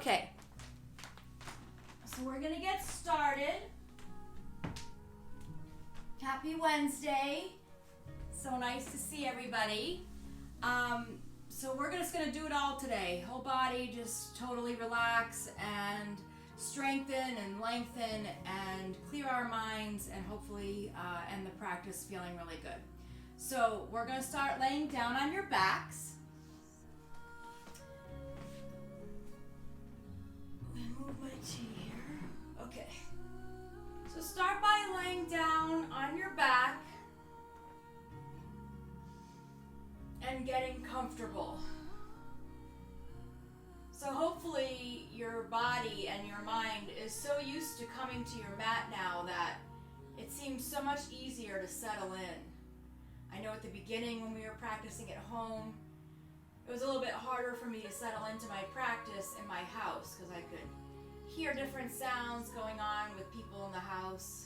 Okay, so we're gonna get started. Happy Wednesday. So nice to see everybody. So we're just gonna do it all today. Whole body, just totally relax and strengthen and lengthen and clear our minds and hopefully end the practice feeling really good. So we're gonna start laying down on your backs. Move my tea here. Okay. So start by laying down on your back and getting comfortable. So hopefully your body and your mind is so used to coming to your mat now that it seems so much easier to settle in. I know at the beginning when we were practicing at home, it was a little bit harder for me to settle into my practice in my house because I could hear different sounds going on with people in the house.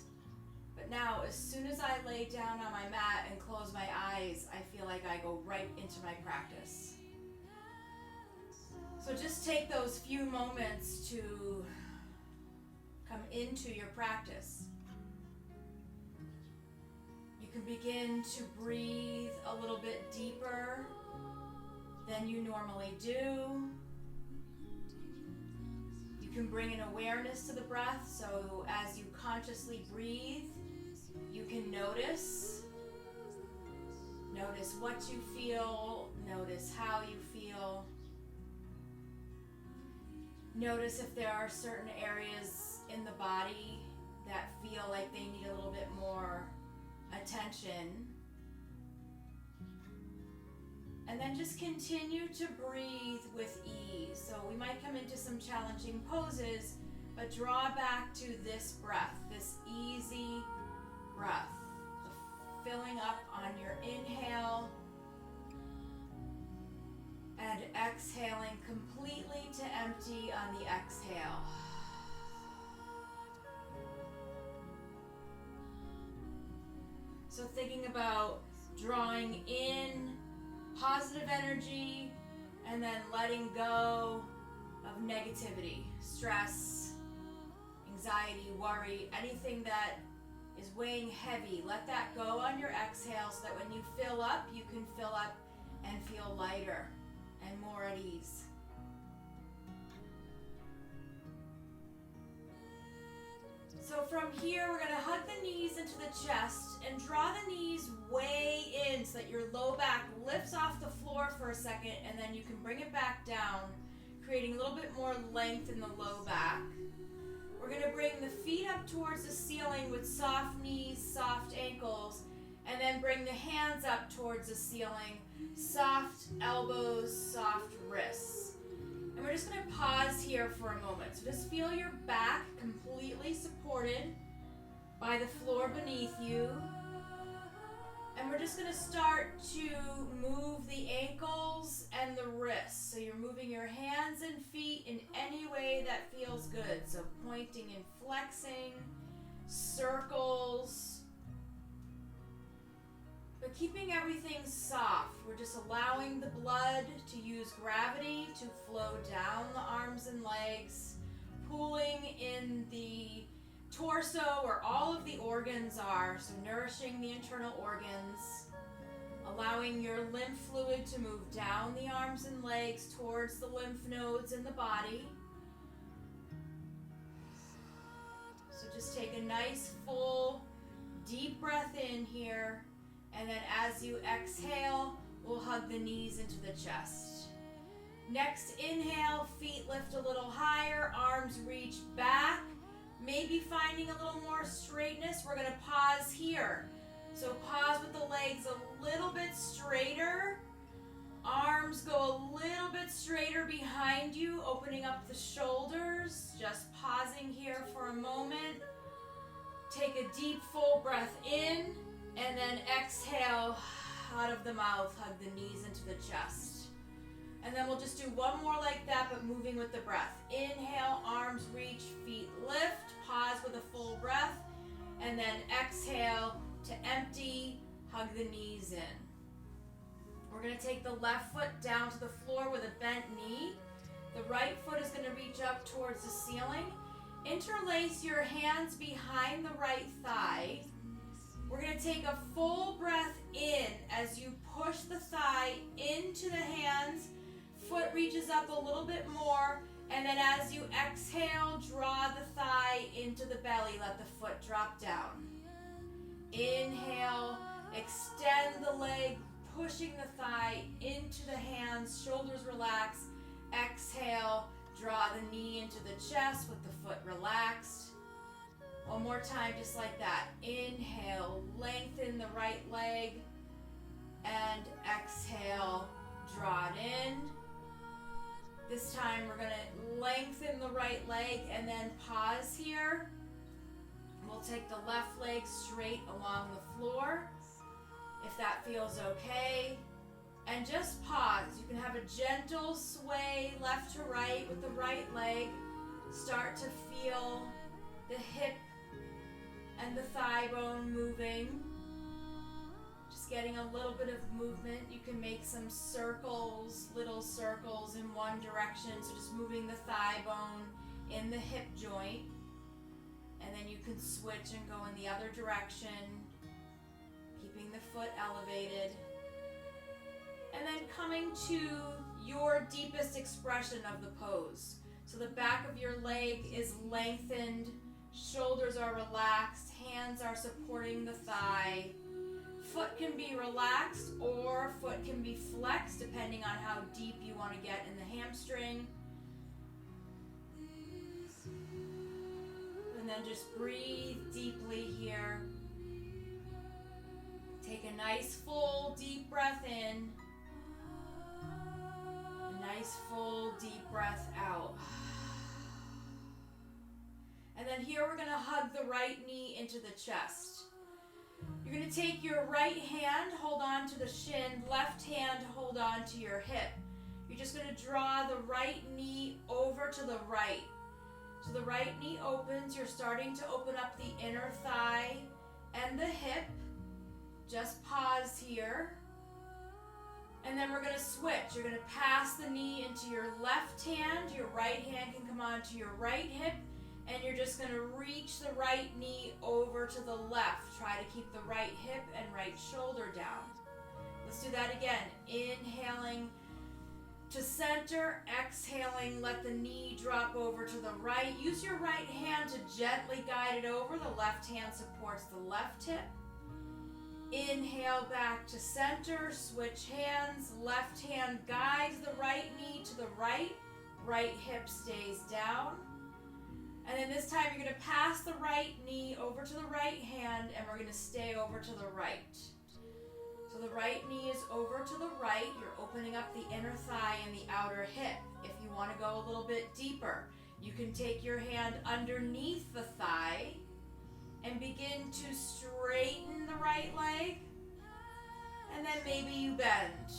But now, as soon as I lay down on my mat and close my eyes, I feel like I go right into my practice. So just take those few moments to come into your practice. You can begin to breathe a little bit deeper than you normally do. You can bring an awareness to the breath, so as you consciously breathe, you can notice what you feel, notice how you feel. Notice if there are certain areas in the body that feel like they need a little bit more attention. And then just continue to breathe with ease. So we might come into some challenging poses, but draw back to this breath, this easy breath. The filling up on your inhale and exhaling completely to empty on the exhale. So thinking about drawing in positive energy and then letting go of negativity, stress, anxiety, worry, anything that is weighing heavy. Let that go on your exhale so that when you fill up, you can fill up and feel lighter and more at ease. So from here, we're going to hug the knees into the chest and draw the knees way in so that your low back lifts off the floor for a second, and then you can bring it back down, creating a little bit more length in the low back. We're going to bring the feet up towards the ceiling with soft knees, soft ankles, and then bring the hands up towards the ceiling, soft elbows, soft wrists. And we're just going to pause here for a moment. So just feel your back completely supported by the floor beneath you. And we're just going to start to move the ankles and the wrists. So you're moving your hands and feet in any way that feels good. So pointing and flexing, circles. But keeping everything soft. We're just allowing the blood to use gravity to flow down the arms and legs, pooling in the torso where all of the organs are, so nourishing the internal organs, allowing your lymph fluid to move down the arms and legs towards the lymph nodes in the body. So just take a nice full deep breath in here. And then as you exhale, we'll hug the knees into the chest. Next inhale, feet lift a little higher, arms reach back. Maybe finding a little more straightness. We're going to pause here. So pause with the legs a little bit straighter. Arms go a little bit straighter behind you, opening up the shoulders. Just pausing here for a moment. Take a deep, full breath in. And then exhale out of the mouth, hug the knees into the chest. And then we'll just do one more like that, but moving with the breath. Inhale, arms reach, feet lift. Pause with a full breath. And then exhale to empty, hug the knees in. We're going to take the left foot down to the floor with a bent knee. The right foot is going to reach up towards the ceiling. Interlace your hands behind the right thigh. We're going to take a full breath in as you push the thigh into the hands. Foot reaches up a little bit more. And then as you exhale, draw the thigh into the belly. Let the foot drop down. Inhale, extend the leg, pushing the thigh into the hands. Shoulders relax. Exhale, draw the knee into the chest with the foot relaxed. One more time, just like that. Inhale, lengthen the right leg. And exhale, draw it in. This time we're going to lengthen the right leg and then pause here. We'll take the left leg straight along the floor, if that feels okay. And just pause. You can have a gentle sway left to right with the right leg. Start to feel the hip and the thigh bone moving. Just getting a little bit of movement. You can make some circles, little circles in one direction. So just moving the thigh bone in the hip joint. And then you can switch and go in the other direction, keeping the foot elevated. And then coming to your deepest expression of the pose. So the back of your leg is lengthened, shoulders are relaxed, hands are supporting the thigh. Foot can be relaxed or foot can be flexed depending on how deep you want to get in the hamstring. And then just breathe deeply here. Take a nice full deep breath in. A nice full deep breath out. And then here we're going to hug the right knee into the chest. You're going to take your right hand, hold on to the shin, left hand, hold on to your hip. You're just going to draw the right knee over to the right. So the right knee opens, you're starting to open up the inner thigh and the hip. Just pause here. And then we're going to switch. You're going to pass the knee into your left hand. Your right hand can come onto your right hip. And you're just going to reach the right knee over to the left. Try to keep the right hip and right shoulder down. Let's do that again. Inhaling to center, exhaling, let the knee drop over to the right. Use your right hand to gently guide it over. The left hand supports the left hip. Inhale back to center, switch hands. Left hand guides the right knee to the right. Right hip stays down. And then this time you're going to pass the right knee over to the right hand and we're going to stay over to the right. So the right knee is over to the right. You're opening up the inner thigh and the outer hip. If you want to go a little bit deeper, you can take your hand underneath the thigh and begin to straighten the right leg. And then maybe you bend.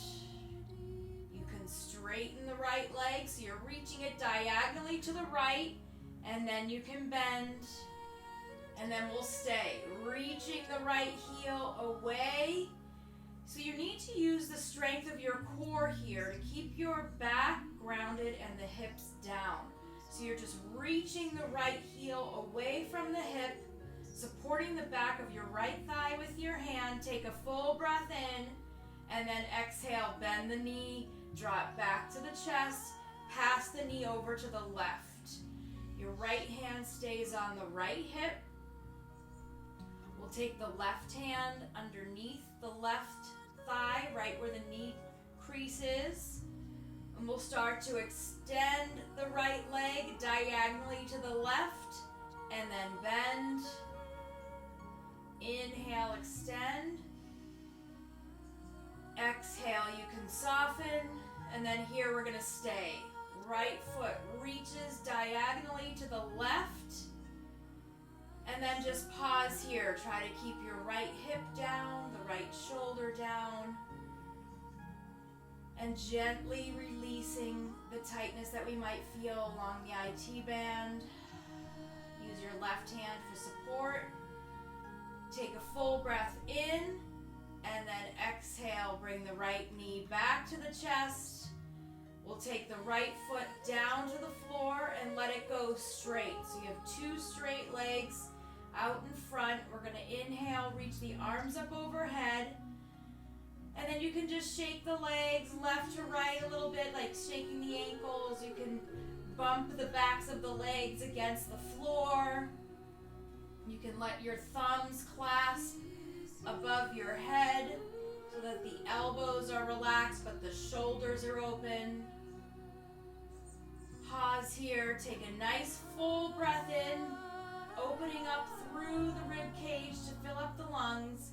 You can straighten the right leg so you're reaching it diagonally to the right. And then you can bend, and then we'll stay. Reaching the right heel away. So you need to use the strength of your core here to keep your back grounded and the hips down. So you're just reaching the right heel away from the hip, supporting the back of your right thigh with your hand. Take a full breath in, and then exhale, bend the knee, drop back to the chest, pass the knee over to the left. Your right hand stays on the right hip. We'll take the left hand underneath the left thigh, right where the knee crease is. And we'll start to extend the right leg diagonally to the left. And then bend. Inhale, extend. Exhale, you can soften. And then here we're going to stay. Right foot reaches diagonally to the left. And then just pause here. Try to keep your right hip down, the right shoulder down. And gently releasing the tightness that we might feel along the IT band. Use your left hand for support. Take a full breath in. And then exhale, bring the right knee back to the chest. We'll take the right foot down to the floor and let it go straight. So you have 2 straight legs out in front. We're going to inhale, reach the arms up overhead. And then you can just shake the legs left to right a little bit, like shaking the ankles. You can bump the backs of the legs against the floor. You can let your thumbs clasp above your head so that the elbows are relaxed but the shoulders are open. Pause here, take a nice full breath in, opening up through the rib cage to fill up the lungs.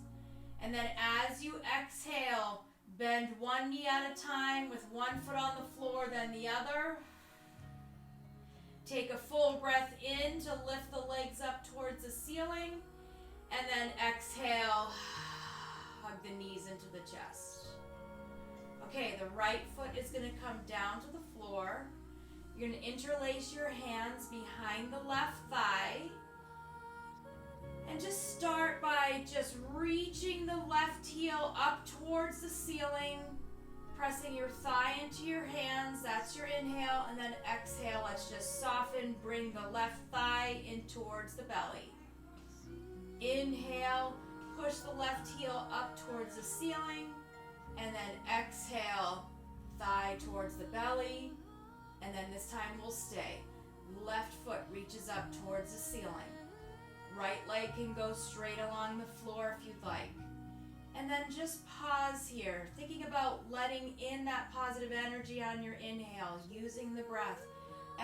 And then as you exhale, bend one knee at a time with one foot on the floor, then the other. Take a full breath in to lift the legs up towards the ceiling. And then exhale, hug the knees into the chest. Okay, the right foot is going to come down to the floor. You're going to interlace your hands behind the left thigh. And just start by just reaching the left heel up towards the ceiling, pressing your thigh into your hands. That's your inhale. And then exhale, let's just soften, bring the left thigh in towards the belly. Inhale, push the left heel up towards the ceiling. And then exhale, thigh towards the belly. And then this time we'll stay. Left foot reaches up towards the ceiling. Right leg can go straight along the floor if you'd like. And then just pause here, thinking about letting in that positive energy on your inhale, using the breath.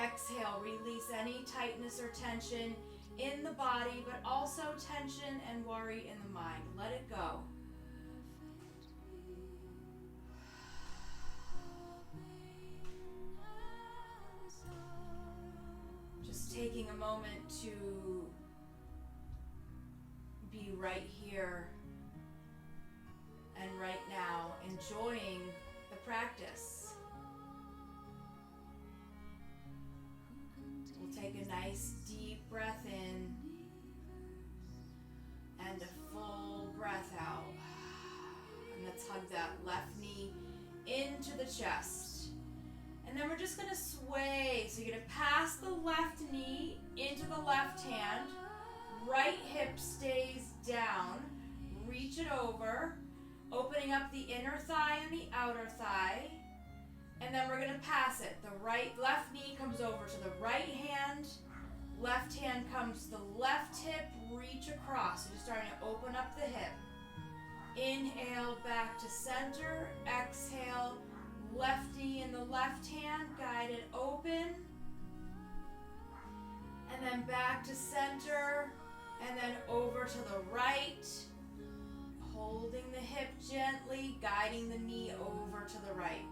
Exhale, release any tightness or tension in the body, but also tension and worry in the mind. Let it go. Just taking a moment to be right here and right now, enjoying the practice. We'll take a nice deep breath in and a full breath out. And let's hug that left knee into the chest. And then we're just going to sway. So you're going to pass the left knee into the left hand. Right hip stays down, reach it over, opening up the inner thigh and the outer thigh, and then we're going to pass it. The left knee comes over to the right hand, left hand comes to the left hip, reach across. So you're starting to open up the hip. Inhale, back to center, exhale, left knee in the left hand, guide it open, and then back to center, and then over to the right, holding the hip gently, guiding the knee over to the right.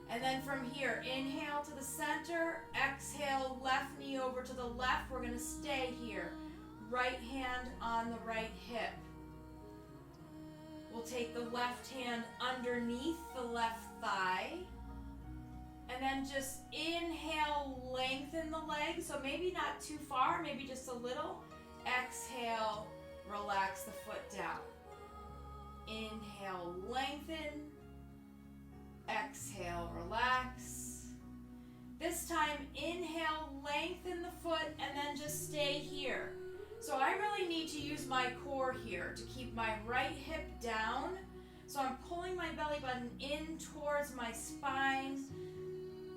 And then from here, inhale to the center, exhale, left knee over to the left. We're going to stay here. Right hand on the right hip. We'll take the left hand underneath the left thigh. And then just inhale, lengthen the leg. So maybe not too far, maybe just a little. Exhale, relax the foot down. Inhale, lengthen. Exhale, relax. This time, inhale, lengthen the foot, and then just stay here. So I really need to use my core here to keep my right hip down. So I'm pulling my belly button in towards my spine.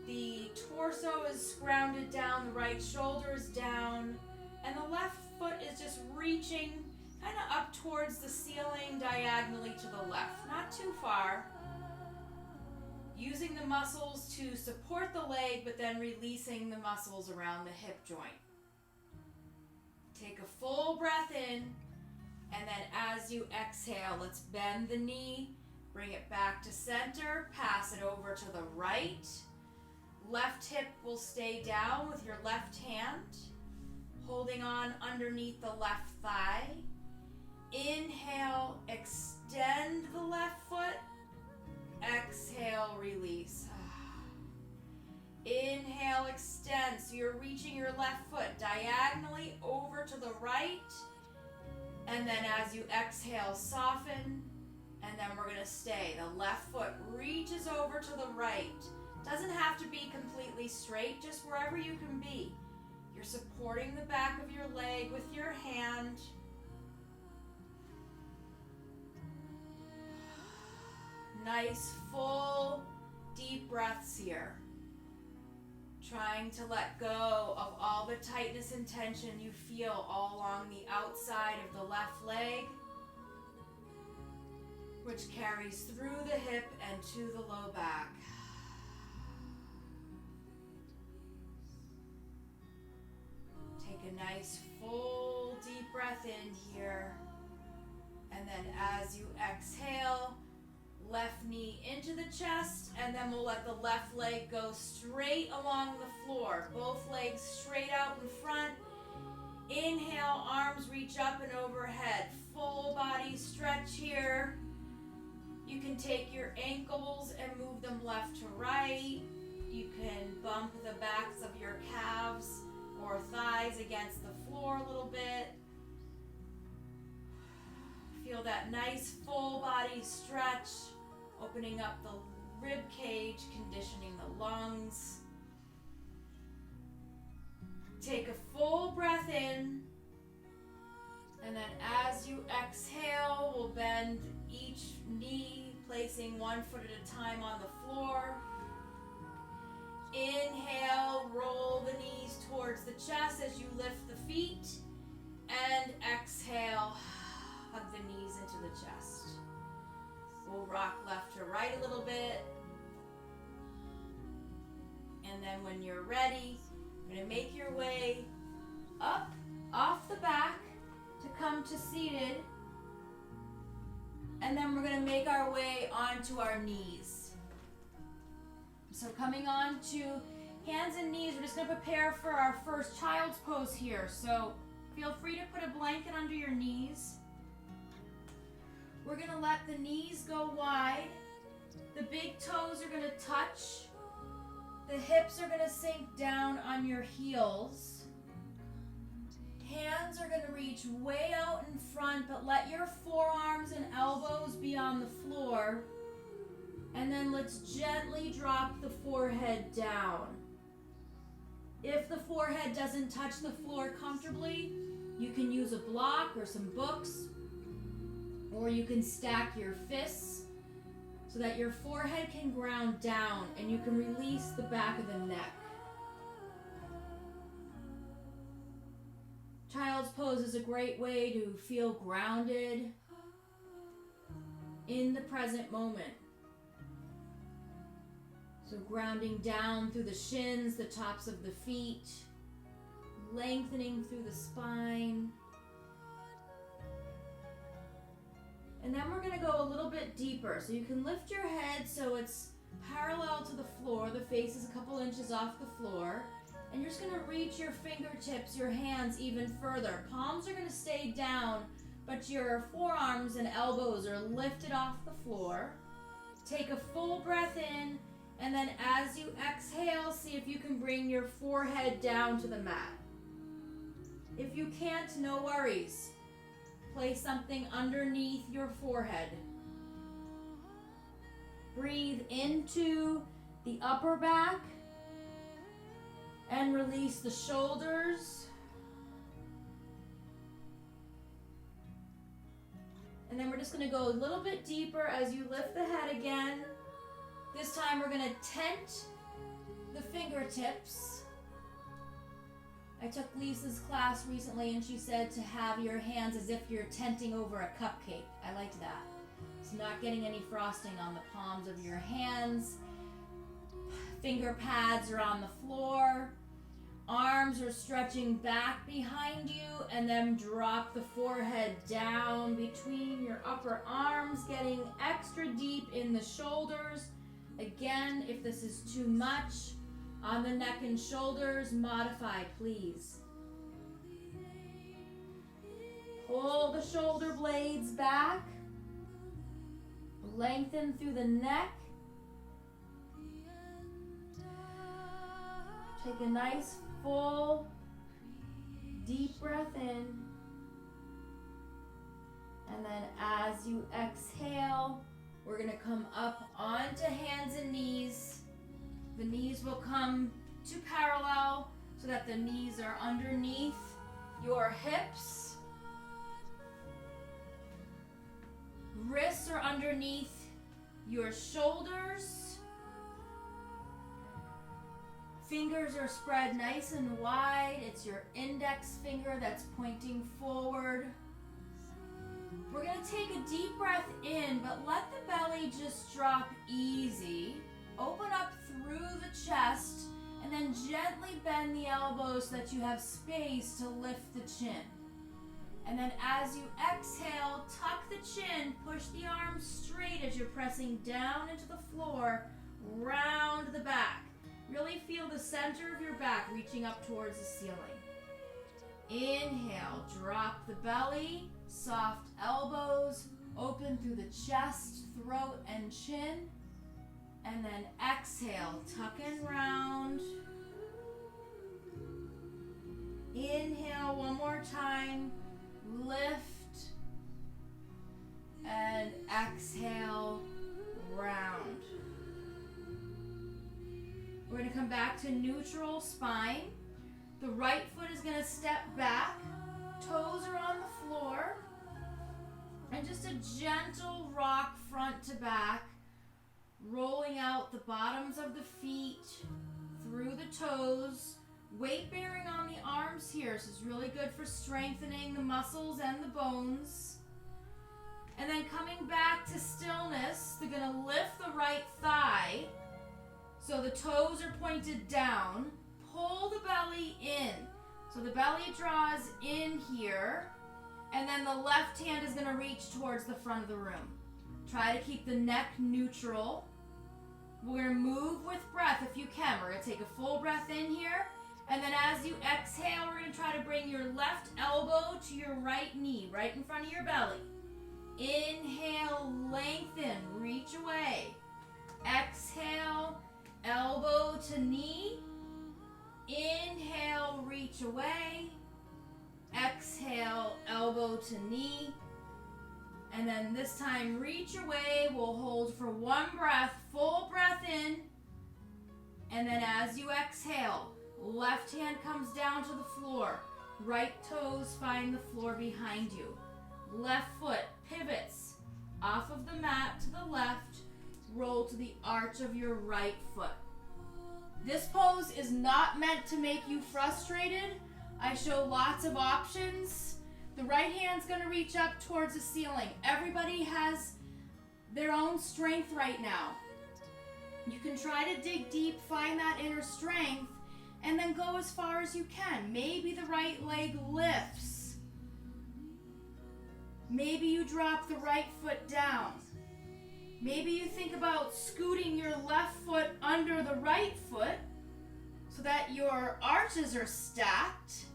The torso is grounded down, the right shoulder is down, and the left foot is just reaching kind of up towards the ceiling diagonally to the left. Not too far. Using the muscles to support the leg, but then releasing the muscles around the hip joint. Take a full breath in, and then as you exhale, let's bend the knee, bring it back to center, pass it over to the right. Left hip will stay down with your left hand, holding on underneath the left thigh. Inhale, extend the left foot. Exhale, release. Inhale, extend. So you're reaching your left foot diagonally over to the right. And then as you exhale, soften. And then we're going to stay. The left foot reaches over to the right, Doesn't have to be completely straight, just wherever you can be. You're supporting the back of your leg with your hand. Nice, full, deep breaths here. Trying to let go of all the tightness and tension you feel all along the outside of the left leg, which carries through the hip and to the low back. Take a nice full deep breath in here, and then as you exhale, left knee into the chest, and then we'll let the left leg go straight along the floor. Both legs straight out in front. Inhale, arms reach up and overhead. Full body stretch here. You can take your ankles and move them left to right. You can bump the backs of your calves or thighs against the floor a little bit. Feel that nice full body stretch, opening up the rib cage, conditioning the lungs. Take a full breath in, and then as you exhale, we'll bend each knee, placing one foot at a time on the floor. Inhale, roll the knees towards the chest as you lift the feet, and exhale, hug the knees into the chest. We'll rock left to right a little bit. And then when you're ready, you're going to make your way up off the back to come to seated. And then we're going to make our way onto our knees. So coming on to hands and knees, we're just going to prepare for our first child's pose here. So feel free to put a blanket under your knees. We're going to let the knees go wide. The big toes are going to touch. The hips are going to sink down on your heels. Hands are going to reach way out in front, but let your forearms and elbows be on the floor. And then let's gently drop the forehead down. If the forehead doesn't touch the floor comfortably, you can use a block or some books, or you can stack your fists so that your forehead can ground down and you can release the back of the neck. Child's pose is a great way to feel grounded in the present moment. So grounding down through the shins, the tops of the feet, lengthening through the spine. And then we're going to go a little bit deeper. So you can lift your head so it's parallel to the floor. The face is a couple inches off the floor. And you're just going to reach your fingertips, your hands even further. Palms are going to stay down, but your forearms and elbows are lifted off the floor. Take a full breath in, and then as you exhale, see if you can bring your forehead down to the mat. If you can't, no worries. Place something underneath your forehead. Breathe into the upper back and release the shoulders. And then we're just going to go a little bit deeper as you lift the head again. This time we're going to tent the fingertips. I took Lisa's class recently and she said to have your hands as if you're tenting over a cupcake. I liked that. So not getting any frosting on the palms of your hands. Finger pads are on the floor. Arms are stretching back behind you, and then drop the forehead down between your upper arms, getting extra deep in the shoulders. Again, if this is too much on the neck and shoulders, modify, please. Pull the shoulder blades back. Lengthen through the neck. Take a nice full deep breath in. And then as you exhale, we're going to come up onto hands and knees. The knees will come to parallel so that the knees are underneath your hips. Wrists are underneath your shoulders. Fingers are spread nice and wide. It's your index finger that's pointing forward. We're going to take a deep breath in, but let the belly just drop easy. Open up through the chest, and then gently bend the elbows so that you have space to lift the chin. And then as you exhale, tuck the chin, push the arms straight as you're pressing down into the floor, round the back. Really feel the center of your back reaching up towards the ceiling. Inhale, drop the belly, soft elbows, open through the chest, throat, and chin. And then exhale, tuck and round. Inhale one more time, lift, and exhale, round. We're going to come back to neutral spine. The right foot is going to step back, toes are on the floor, and just a gentle rock front to back, rolling out the bottoms of the feet through the toes, weight bearing on the arms here. This is really good for strengthening the muscles and the bones. And then coming back to stillness, they're going to lift the right thigh so the toes are pointed down. Pull the belly in. So the belly draws in here, and then the left hand is going to reach towards the front of the room. Try to keep the neck neutral. We're going to move with breath if you can. We're going to take a full breath in here, and then as you exhale, we're going to try to bring your left elbow to your right knee, right in front of your belly. Inhale, lengthen, reach away. Exhale, elbow to knee. Inhale, reach away. Exhale, elbow to knee. And then this time, reach away. We'll hold for one breath, full breath in. And then as you exhale, left hand comes down to the floor. Right toes find the floor behind you. Left foot pivots off of the mat to the left. Roll to the arch of your right foot. This pose is not meant to make you frustrated. I show lots of options. The right hand's going to reach up towards the ceiling. Everybody has their own strength right now. You can try to dig deep, find that inner strength, and then go as far as you can. Maybe the right leg lifts. Maybe you drop the right foot down. Maybe you think about scooting your left foot under the right foot so that your arches are stacked.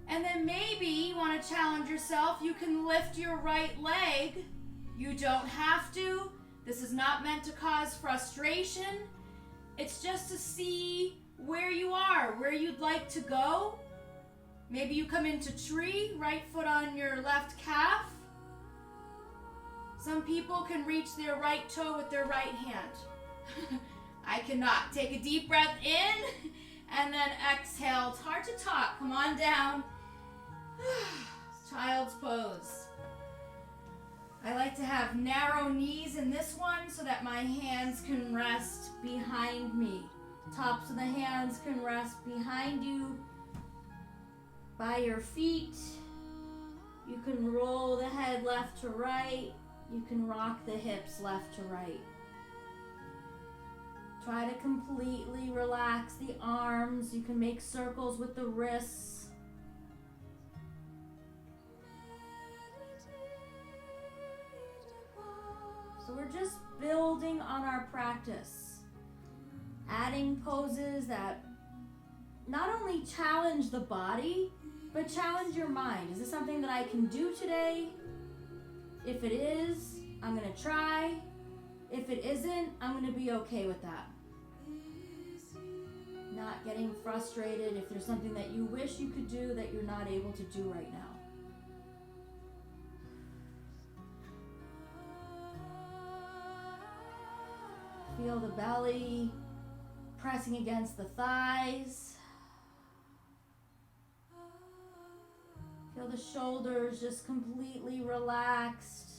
And then maybe you want to challenge yourself. You can lift your right leg. You don't have to. This is not meant to cause frustration. It's just to see where you are, where you'd like to go. Maybe you come into tree, right foot on your left calf. Some people can reach their right toe with their right hand. I cannot. Take a deep breath in and then exhale. It's hard to talk. Come on down. Child's pose. I like to have narrow knees in this one so that my hands can rest behind me. Tops of the hands can rest behind you by your feet. You can roll the head left to right. You can rock the hips left to right. Try to completely relax the arms. You can make circles with the wrists. So we're just building on our practice. Adding poses that not only challenge the body, but challenge your mind. Is this something that I can do today? If it is, I'm going to try. If it isn't, I'm going to be okay with that. Not getting frustrated if there's something that you wish you could do that you're not able to do right now. Feel the belly pressing against the thighs. Feel the shoulders just completely relaxed.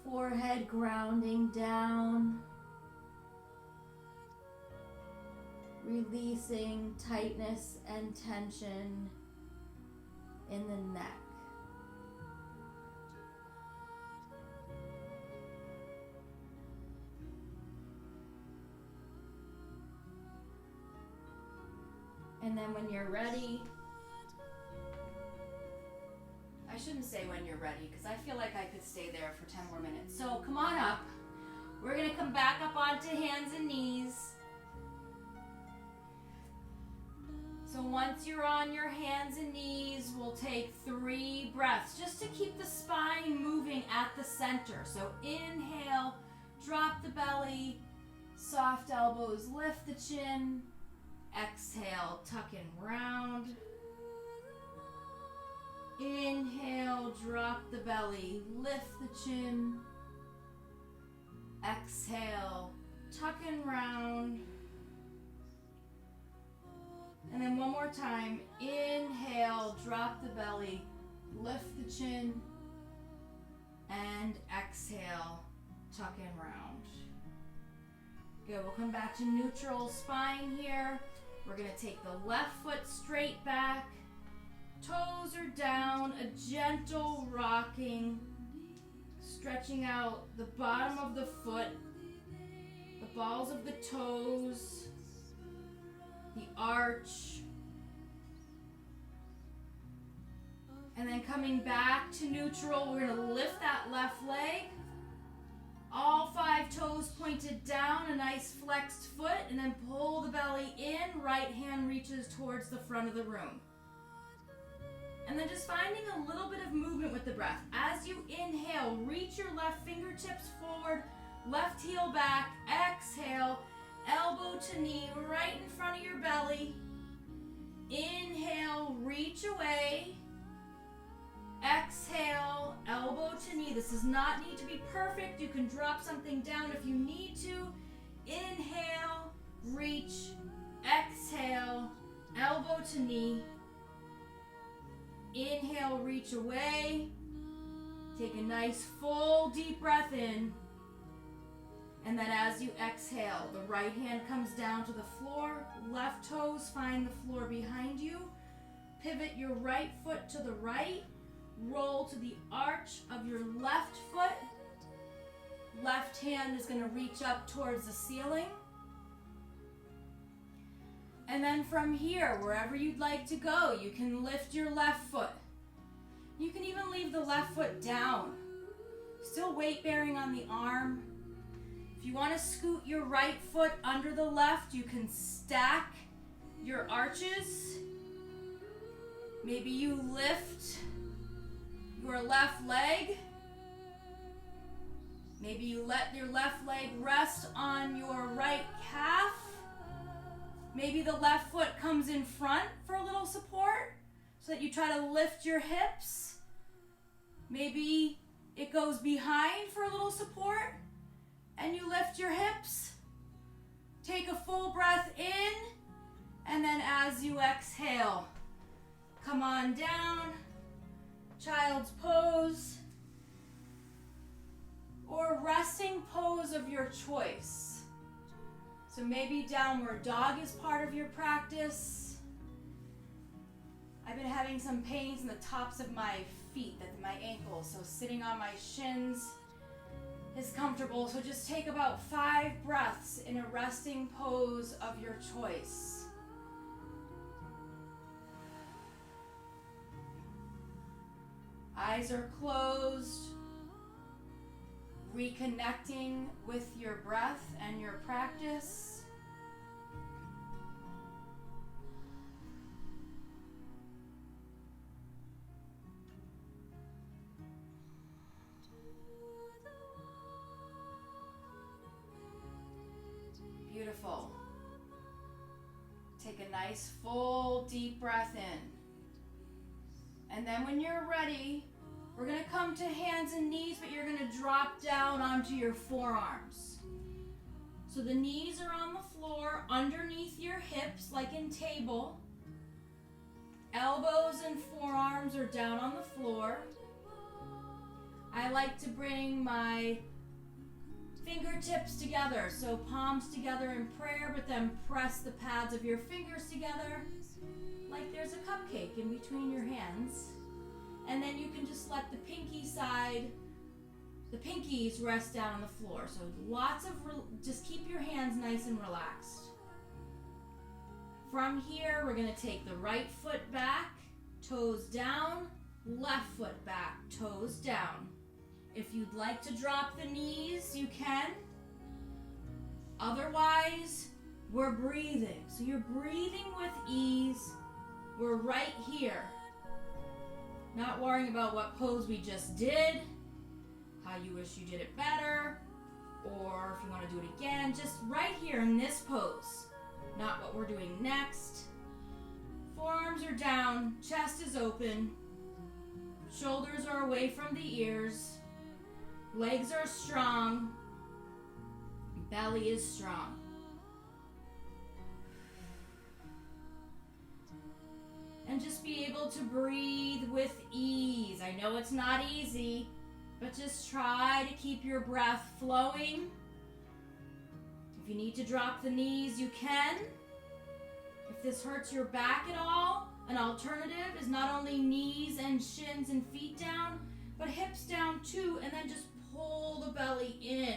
Forehead grounding down. Releasing tightness and tension in the neck. And then when you're ready, I shouldn't say when you're ready because I feel like I could stay there for 10 more minutes. So come on up. We're going to come back up onto hands and knees. So once you're on your hands and knees, we'll take 3 breaths just to keep the spine moving at the center. So inhale, drop the belly, soft elbows, lift the chin. Exhale, tuck and round. Inhale, drop the belly, lift the chin. Exhale, tuck and round. And then one more time. Inhale, drop the belly, lift the chin. And exhale, tuck and round. Good, we'll come back to neutral spine here. We're going to take the left foot straight back. Toes are down, a gentle rocking. Stretching out the bottom of the foot, the balls of the toes, the arch. And then coming back to neutral, we're going to lift that left leg. All 5 toes pointed down, a nice flexed foot, and then pull the belly in. Right hand reaches towards the front of the room. And then just finding a little bit of movement with the breath. As you inhale, reach your left fingertips forward, left heel back. Exhale, elbow to knee right in front of your belly. Inhale, reach away. Exhale, elbow to knee. This does not need to be perfect. You can drop something down if you need to. Inhale, reach. Exhale, elbow to knee. Inhale, reach away. Take a nice full deep breath in. And then as you exhale, the right hand comes down to the floor. Left toes find the floor behind you. Pivot your right foot to the right. Roll to the arch of your left foot. Left hand is going to reach up towards the ceiling. And then from here, wherever you'd like to go, you can lift your left foot. You can even leave the left foot down. Still weight bearing on the arm. If you want to scoot your right foot under the left, you can stack your arches. Maybe you lift your left leg. Maybe you let your left leg rest on your right calf. Maybe the left foot comes in front for a little support so that you try to lift your hips. Maybe it goes behind for a little support and you lift your hips. Take a full breath in, and then as you exhale, come on down. Child's pose or resting pose of your choice. So maybe downward dog is part of your practice. I've been having some pains in the tops of my feet, my ankles, so sitting on my shins is comfortable. So just take about 5 breaths in a resting pose of your choice. Eyes are closed, reconnecting with your breath and your practice. Beautiful. Take a nice full deep breath in. And then when you're ready, we're going to come to hands and knees, but you're going to drop down onto your forearms. So the knees are on the floor underneath your hips like in table. Elbows and forearms are down on the floor. I like to bring my fingertips together, so palms together in prayer, but then press the pads of your fingers together like there's a cupcake in between your hands. And then you can just let the pinkies rest down on the floor. So just keep your hands nice and relaxed. From here, we're going to take the right foot back, toes down, left foot back, toes down. If you'd like to drop the knees, you can. Otherwise, we're breathing. So you're breathing with ease. We're right here. Not worrying about what pose we just did, how you wish you did it better, or if you want to do it again, just right here in this pose. Not what we're doing next. Forearms are down, chest is open, shoulders are away from the ears, legs are strong, belly is strong. And just be able to breathe with ease. I know it's not easy, but just try to keep your breath flowing. If you need to drop the knees, you can. If this hurts your back at all, an alternative is not only knees and shins and feet down, but hips down too, and then just pull the belly in.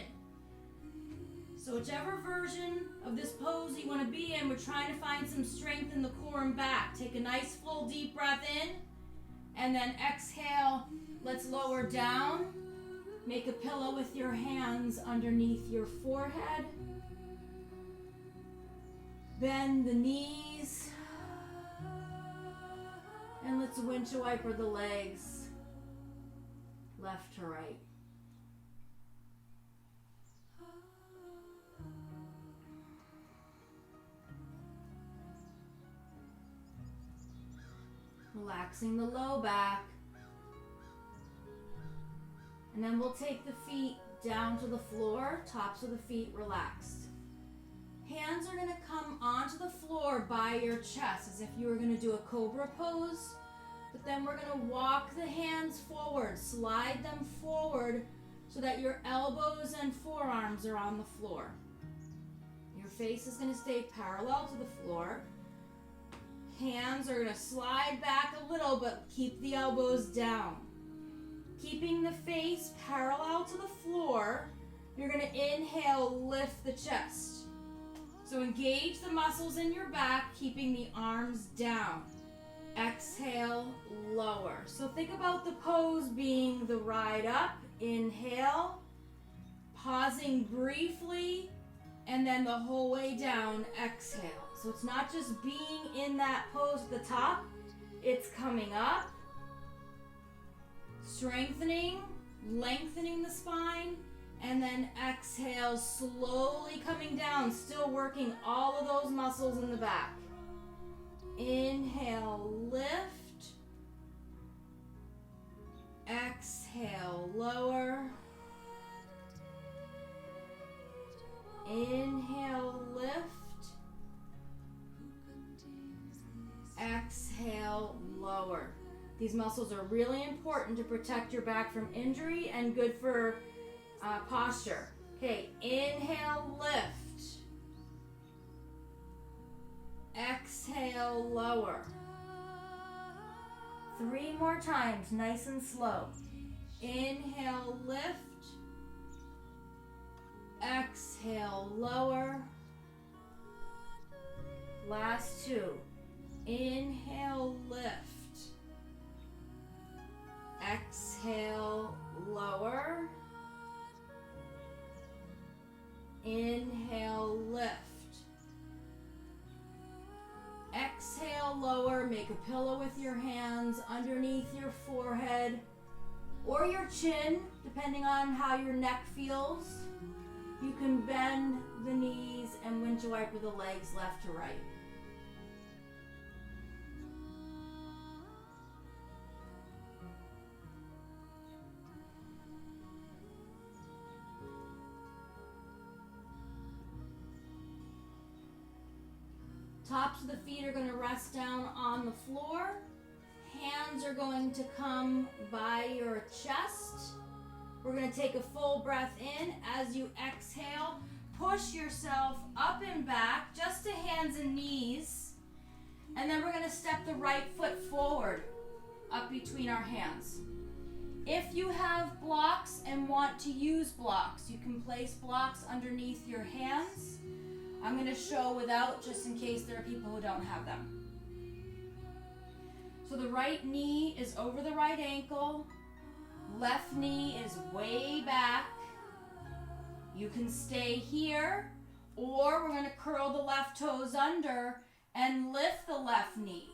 So whichever version of this pose you want to be in, we're trying to find some strength in the core and back. Take a nice full deep breath in, and then exhale. Let's lower down. Make a pillow with your hands underneath your forehead. Bend the knees. And let's windshield wiper the legs, left to right. Relaxing the low back. And then we'll take the feet down to the floor, tops of the feet relaxed. Hands are going to come onto the floor by your chest as if you were going to do a cobra pose. But then we're going to walk the hands forward, slide them forward so that your elbows and forearms are on the floor. Your face is going to stay parallel to the floor. Hands are going to slide back a little, but keep the elbows down. Keeping the face parallel to the floor, you're going to inhale, lift the chest. So engage the muscles in your back, keeping the arms down. Exhale, lower. So think about the pose being the ride up. Inhale, pausing briefly, and then the whole way down, exhale. So it's not just being in that pose at the top, it's coming up, strengthening, lengthening the spine, and then exhale, slowly coming down, still working all of those muscles in the back. Inhale, lift. Exhale, lower. Inhale, lift. Exhale, lower. These muscles are really important to protect your back from injury and good for posture. Okay, inhale, lift. Exhale, lower. 3 more times, nice and slow. Inhale, lift. Exhale, lower. Last 2. Inhale, lift. Exhale, lower. Inhale, lift. Exhale, lower. Make a pillow with your hands underneath your forehead or your chin, depending on how your neck feels. You can bend the knees and windshield wiper the legs left to right. Tops of the feet are going to rest down on the floor. Hands are going to come by your chest. We're going to take a full breath in. As you exhale, push yourself up and back, just to hands and knees. And then we're going to step the right foot forward, up between our hands. If you have blocks and want to use blocks, you can place blocks underneath your hands. I'm going to show without, just in case there are people who don't have them. So the right knee is over the right ankle. Left knee is way back. You can stay here, or we're going to curl the left toes under and lift the left knee.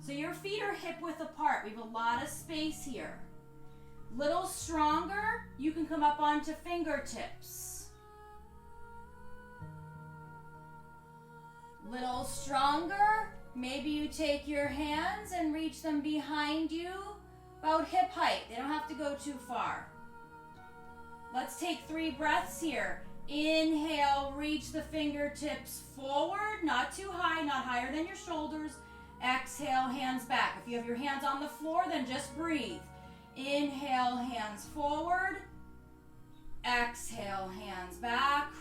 So your feet are hip width apart. We have a lot of space here. Little stronger, you can come up onto fingertips. Little stronger, maybe you take your hands and reach them behind you, about hip height. They don't have to go too far. Let's take 3 breaths here. Inhale, reach the fingertips forward, not too high, not higher than your shoulders. Exhale, hands back. If you have your hands on the floor, then just breathe. Inhale, hands forward. Exhale, hands back.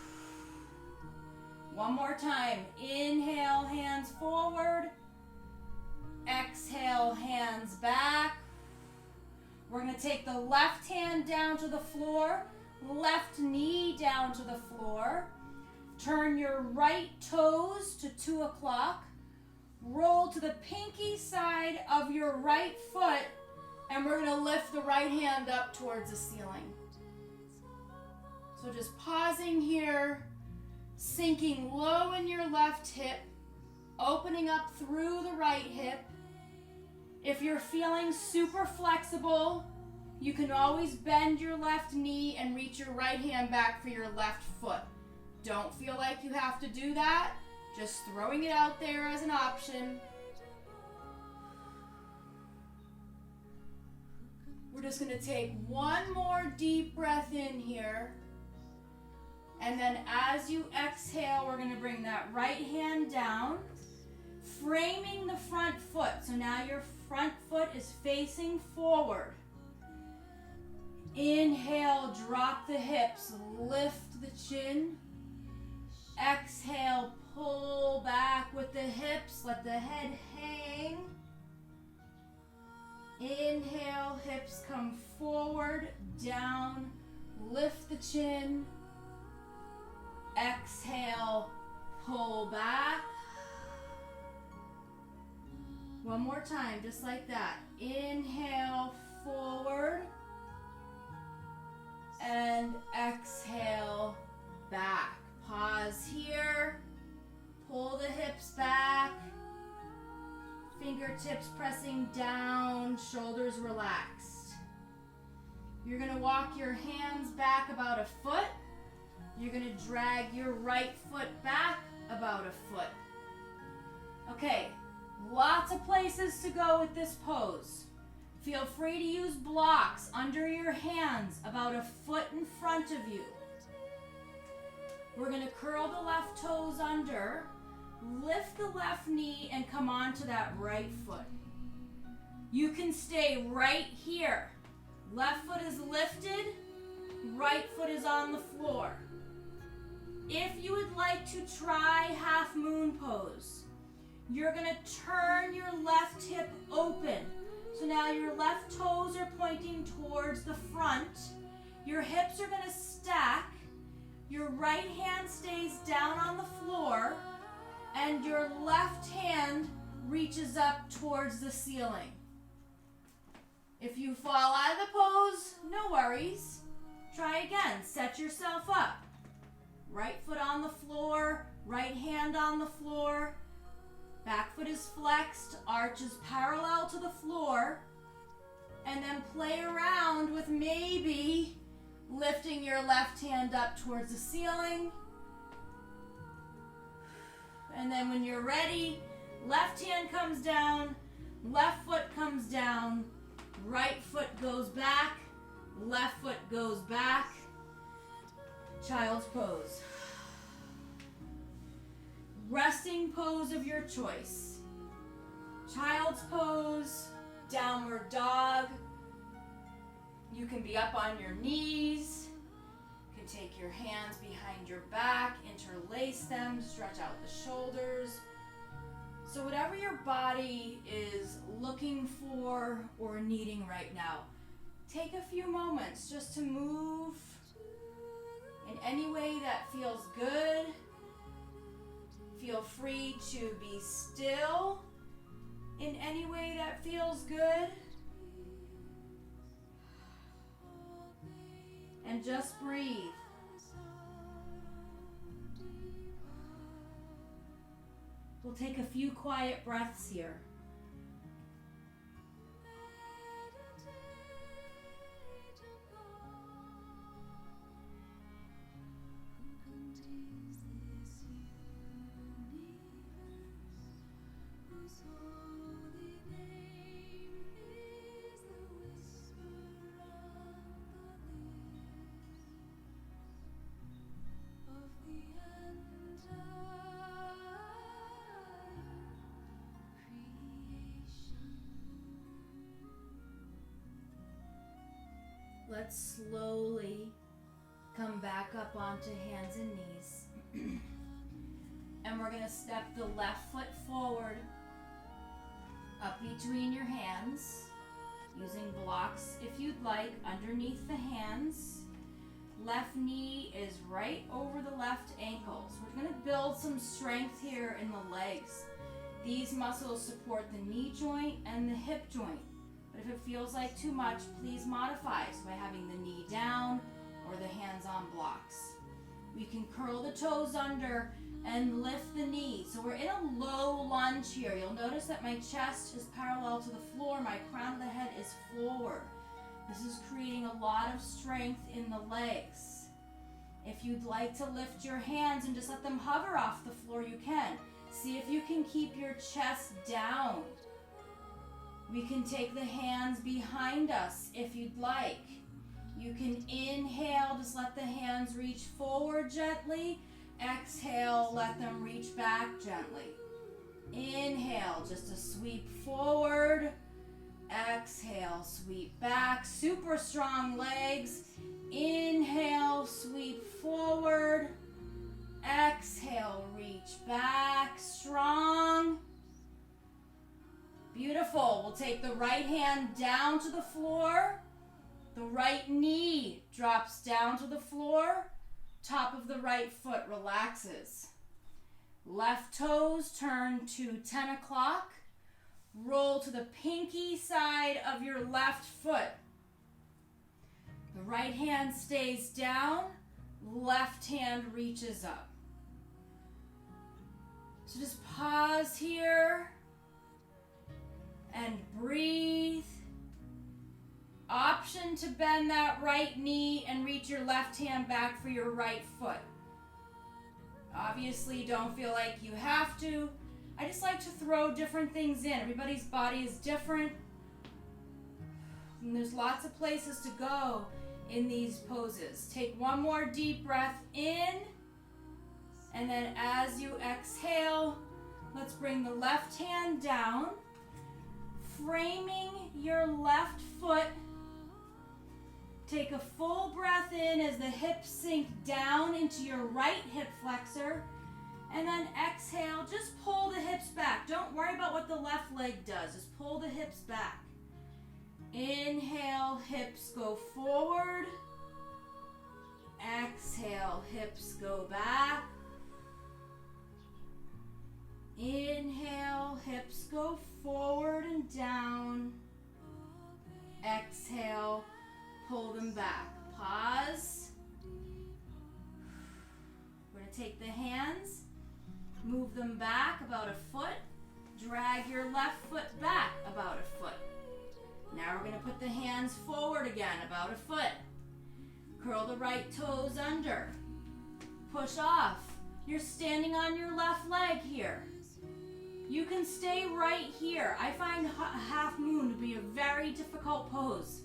One more time. Inhale, hands forward. Exhale, hands back. We're going to take the left hand down to the floor, left knee down to the floor. Turn your right toes to 2 o'clock. Roll to the pinky side of your right foot, and we're going to lift the right hand up towards the ceiling. So just pausing here, sinking low in your left hip, opening up through the right hip. If you're feeling super flexible, you can always bend your left knee and reach your right hand back for your left foot. Don't feel like you have to do that. Just throwing it out there as an option. We're just going to take one more deep breath in here. And then as you exhale, we're going to bring that right hand down, framing the front foot. So now your front foot is facing forward. Inhale, drop the hips, lift the chin. Exhale, pull back with the hips, let the head hang. Inhale, hips come forward, down, lift the chin. Exhale, pull back. One more time, just like that. Inhale, forward. And exhale, back. Pause here. Pull the hips back. Fingertips pressing down, shoulders relaxed. You're going to walk your hands back about a foot. You're going to drag your right foot back about a foot. Okay, lots of places to go with this pose. Feel free to use blocks under your hands about a foot in front of you. We're going to curl the left toes under, lift the left knee, and come onto that right foot. You can stay right here. Left foot is lifted, right foot is on the floor. If you would like to try half moon pose, you're going to turn your left hip open. So now your left toes are pointing towards the front. Your hips are going to stack. Your right hand stays down on the floor, and your left hand reaches up towards the ceiling. If you fall out of the pose, no worries. Try again. Set yourself up. Right foot on the floor, right hand on the floor. Back foot is flexed, arch is parallel to the floor. And then play around with maybe lifting your left hand up towards the ceiling. And then when you're ready, left hand comes down, left foot comes down, right foot goes back, left foot goes back. Child's pose. resting pose of your choice. Child's pose, downward dog. You can be up on your knees. You can take your hands behind your back, interlace them, stretch out the shoulders. So whatever your body is looking for or needing right now, take a few moments just to move in any way that feels good. Feel free to be still in any way that feels good. And just breathe. We'll take a few quiet breaths here. Let's slowly come back up onto hands and knees. And we're going to step the left foot forward, up between your hands, using blocks if you'd like, underneath the hands. Left knee is right over the left ankle. So we're going to build some strength here in the legs. These muscles support the knee joint and the hip joint. But if it feels like too much, please modify. So by having the knee down or the hands on blocks. We can curl the toes under and lift the knee. So we're in a low lunge here. You'll notice that my chest is parallel to the floor. My crown of the head is forward. This is creating a lot of strength in the legs. If you'd like to lift your hands and just let them hover off the floor, you can. See if you can keep your chest down. We can take the hands behind us if you'd like. You can inhale, just let the hands reach forward gently. Exhale, let them reach back gently. Inhale, just a sweep forward. Exhale, sweep back. Super strong legs. Inhale, sweep forward. Exhale, reach back. Strong. Beautiful. We'll take the right hand down to the floor. The right knee drops down to the floor. Top of the right foot relaxes. Left toes turn to 10 o'clock. Roll to the pinky side of your left foot. The right hand stays down. Left hand reaches up. So just pause here. And breathe. Option to bend that right knee and reach your left hand back for your right foot. Obviously, don't feel like you have to. I just like to throw different things in. Everybody's body is different. And there's lots of places to go in these poses. Take one more deep breath in. And then as you exhale, let's bring the left hand down. Framing your left foot. Take a full breath in as the hips sink down into your right hip flexor. And then exhale, just pull the hips back. Don't worry about what the left leg does. Just pull the hips back. Inhale, hips go forward. Exhale, hips go back. Inhale, hips go forward and down. Exhale, pull them back. Pause. We're going to take the hands, move them back about a foot. Drag your left foot back about a foot. Now we're going to put the hands forward again about a foot. Curl the right toes under. Push off. You're standing on your left leg here. You can stay right here. I find half moon to be a very difficult pose.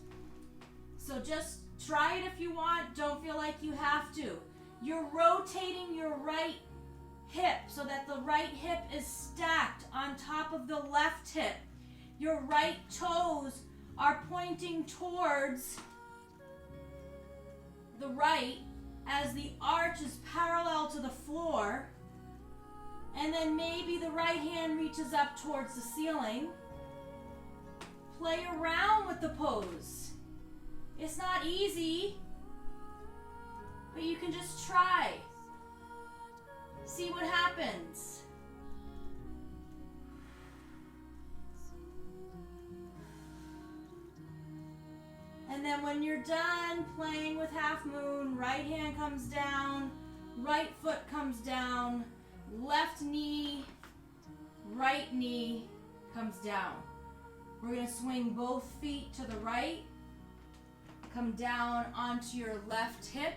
So just try it if you want. Don't feel like you have to. You're rotating your right hip so that the right hip is stacked on top of the left hip. Your right toes are pointing towards the right as the arch is parallel to the floor. And then maybe the right hand reaches up towards the ceiling. Play around with the pose. It's not easy, but you can just try. See what happens. And then when you're done playing with half moon, right hand comes down, right foot comes down, left knee, right knee comes down. We're going to swing both feet to the right, come down onto your left hip,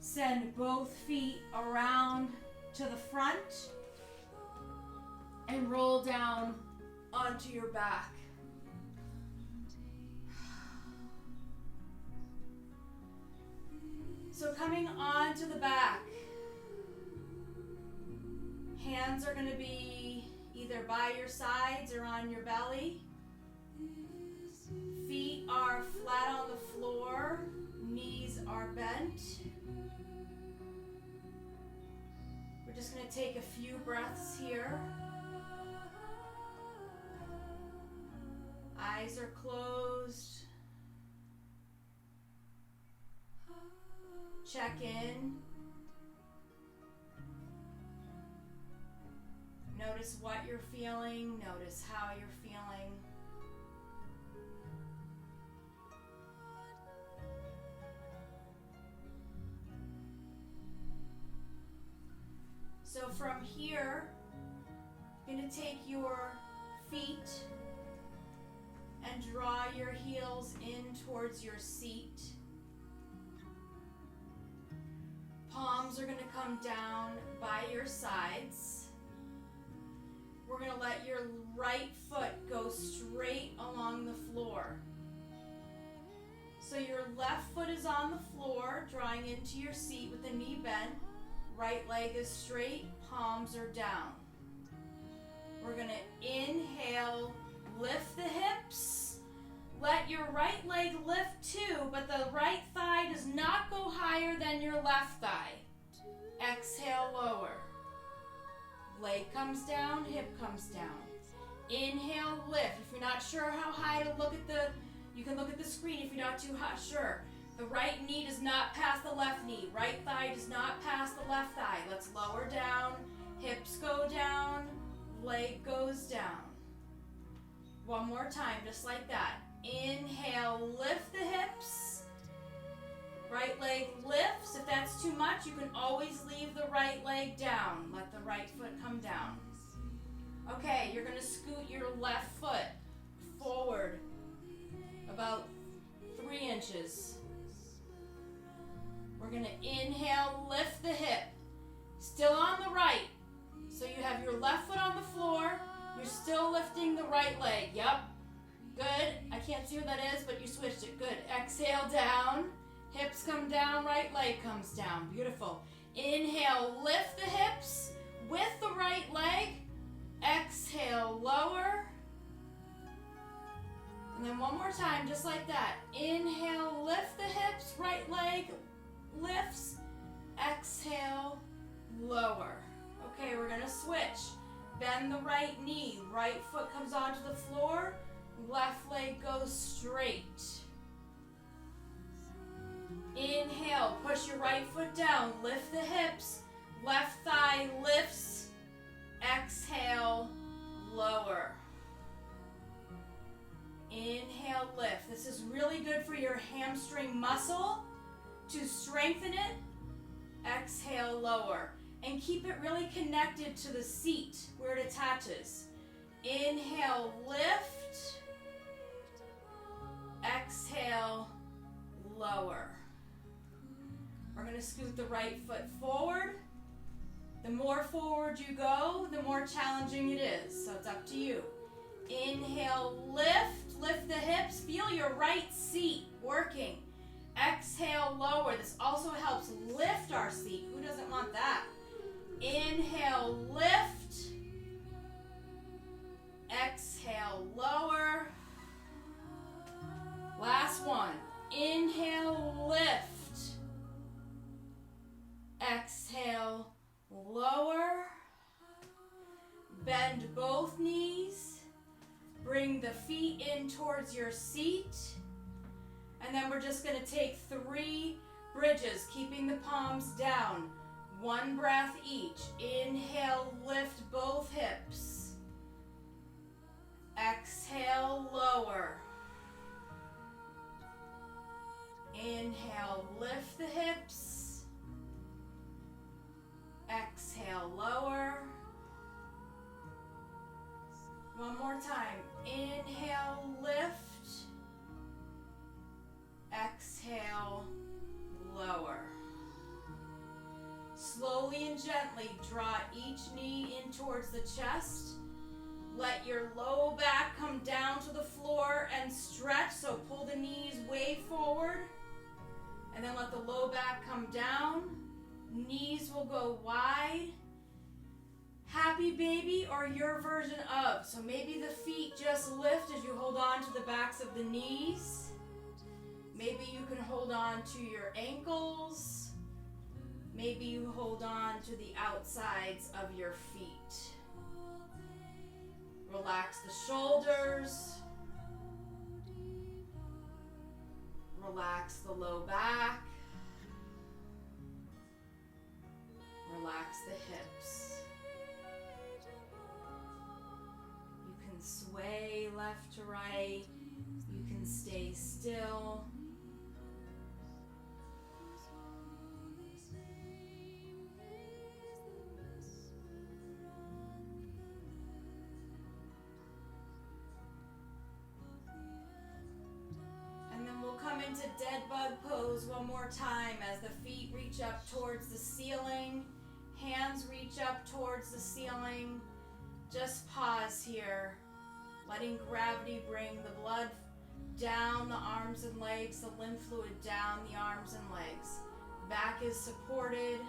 send both feet around to the front, and roll down onto your back. So coming onto the back, hands are going to be either by your sides or on your belly. Feet are flat on the floor, knees are bent. We're just going to take a few breaths here. Eyes are closed. Check in. Notice what you're feeling. Notice how you're feeling. So from here, you're going to take your feet and draw your heels in towards your seat. Palms are going to come down by your sides. We're going to let your right foot go straight along the floor. So your left foot is on the floor, drawing into your seat with the knee bent. Right leg is straight, palms are down. We're going to inhale, lift the hips. Let your right leg lift too, but the right thigh does not go higher than your left thigh. Exhale, lower. Leg comes down, hip comes down. Inhale, lift. If you're not sure how high to look at you can look at the screen if you're not too sure. The right knee does not pass the left knee. Right thigh does not pass the left thigh. Let's lower down. Hips go down. Leg goes down. One more time, just like that. Inhale, lift the hips. Right leg lifts. If that's too much, you can always leave the right leg down. Let the right foot come down. Okay, you're going to scoot your left foot forward about 3 inches. We're going to inhale, lift the hip. Still on the right. So you have your left foot on the floor. You're still lifting the right leg. Yep. Good. I can't see what that is, but you switched it. Good. Exhale, down. Hips come down, right leg comes down. Beautiful. Inhale, lift the hips with the right leg. Exhale, lower. And then one more time, just like that. Inhale, lift the hips, right leg lifts. Exhale, lower. Okay, we're going to switch. Bend the right knee. Right foot comes onto the floor. Left leg goes straight. Inhale, push your right foot down. Lift the hips. Left thigh lifts. Exhale, lower. Inhale, lift. This is really good for your hamstring muscle. To strengthen it, exhale, lower. And keep it really connected to the seat where it attaches. Inhale, lift. Exhale, lower. We're going to scoot the right foot forward. The more forward you go, the more challenging it is. So it's up to you. Inhale, lift. Lift the hips. Feel your right seat working. Exhale, lower. This also helps lift our seat. Who doesn't want that? Inhale, lift. Exhale, lower. Last one. Inhale, lift. Exhale, lower. Bend both knees. Bring the feet in towards your seat. And then we're just going to take 3 bridges, keeping the palms down. 1 breath each. Inhale, lift both hips. Exhale, lower. Inhale, lift the hips. Exhale, lower. One more time. Inhale, lift. Exhale, lower. Slowly and gently draw each knee in towards the chest. Let your low back come down to the floor and stretch, so pull the knees way forward. And then let the low back come down. Knees will go wide. Happy baby or your version of. So maybe the feet just lift as you hold on to the backs of the knees. Maybe you can hold on to your ankles. Maybe you hold on to the outsides of your feet. Relax the shoulders. Relax the low back. Relax the hips. You can sway left to right. You can stay still. Into dead bug pose one more time as the feet reach up towards the ceiling, hands reach up towards the ceiling. Just pause here, letting gravity bring the blood down the arms and legs, the lymph fluid down the arms and legs. Back is supported.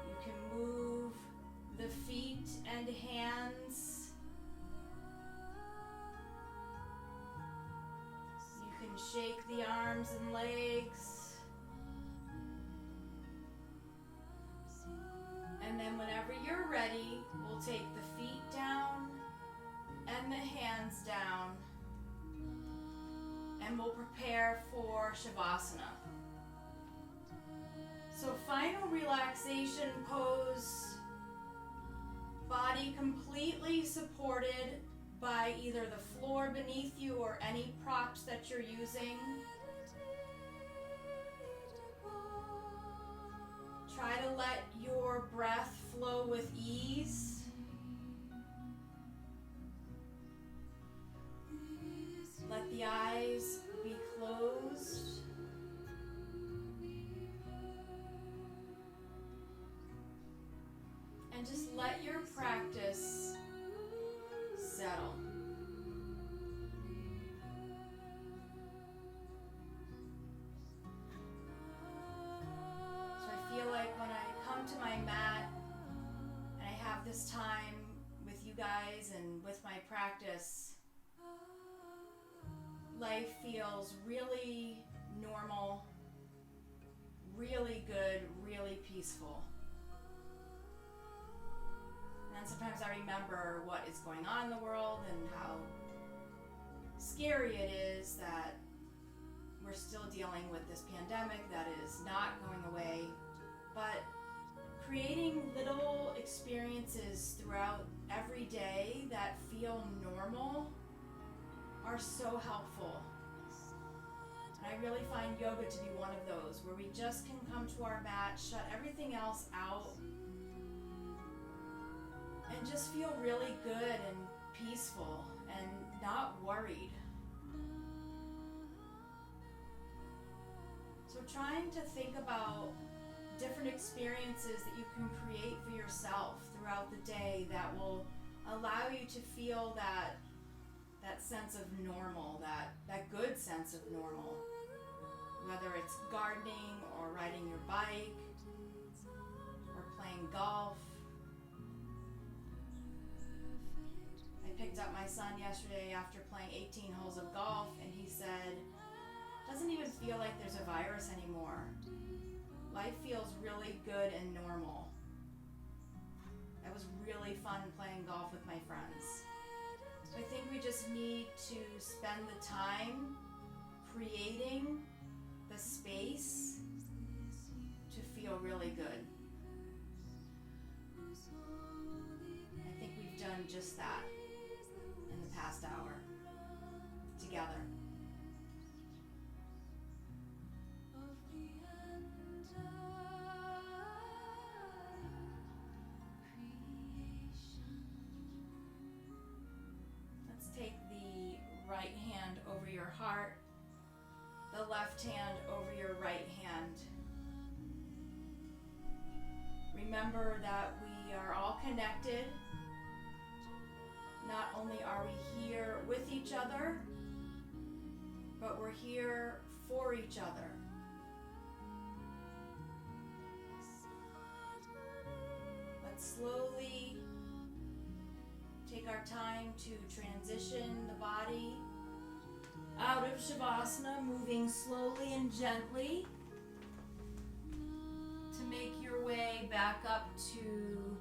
You can move the feet and hands. Shake the arms and legs. And then whenever you're ready, we'll take the feet down and the hands down. And we'll prepare for Shavasana. So final relaxation pose. Body completely supported by either the floor beneath you or any props that you're using. Try to let your breath flow with ease. Let the eyes be closed. And just let your practice settle. So I feel like when I come to my mat and I have this time with you guys and with my practice, life feels really normal, really good, really peaceful. And sometimes I remember what is going on in the world and how scary it is that we're still dealing with this pandemic that is not going away. But creating little experiences throughout every day that feel normal are so helpful. And I really find yoga to be one of those where we just can come to our mat, shut everything else out, and just feel really good and peaceful and not worried. So trying to think about different experiences that you can create for yourself throughout the day that will allow you to feel that sense of normal, that good sense of normal. Whether it's gardening or riding your bike, or golf. I picked up my son yesterday after playing 18 holes of golf, and he said, doesn't even feel like there's a virus anymore. Life feels really good and normal. It was really fun playing golf with my friends. So I think we just need to spend the time creating the space to feel really good. I think we've done just that in the past hour together. Let's take the right hand over your heart, the left hand over your right hand. Remember that we are all connected. Not only are we here with each other, but we're here for each other. Let's slowly take our time to transition the body out of Shavasana, moving slowly and gently to make your way back up to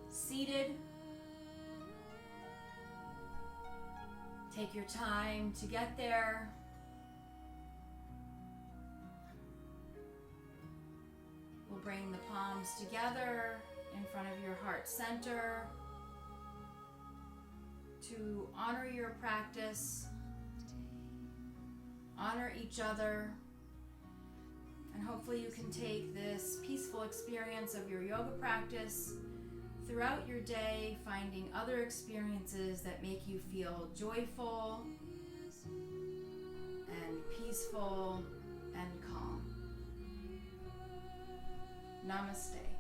seated. Take your time to get there. We'll bring the palms together in front of your heart center to honor your practice, honor each other, and hopefully you can take this peaceful experience of your yoga practice throughout your day, finding other experiences that make you feel joyful and peaceful and calm. Namaste.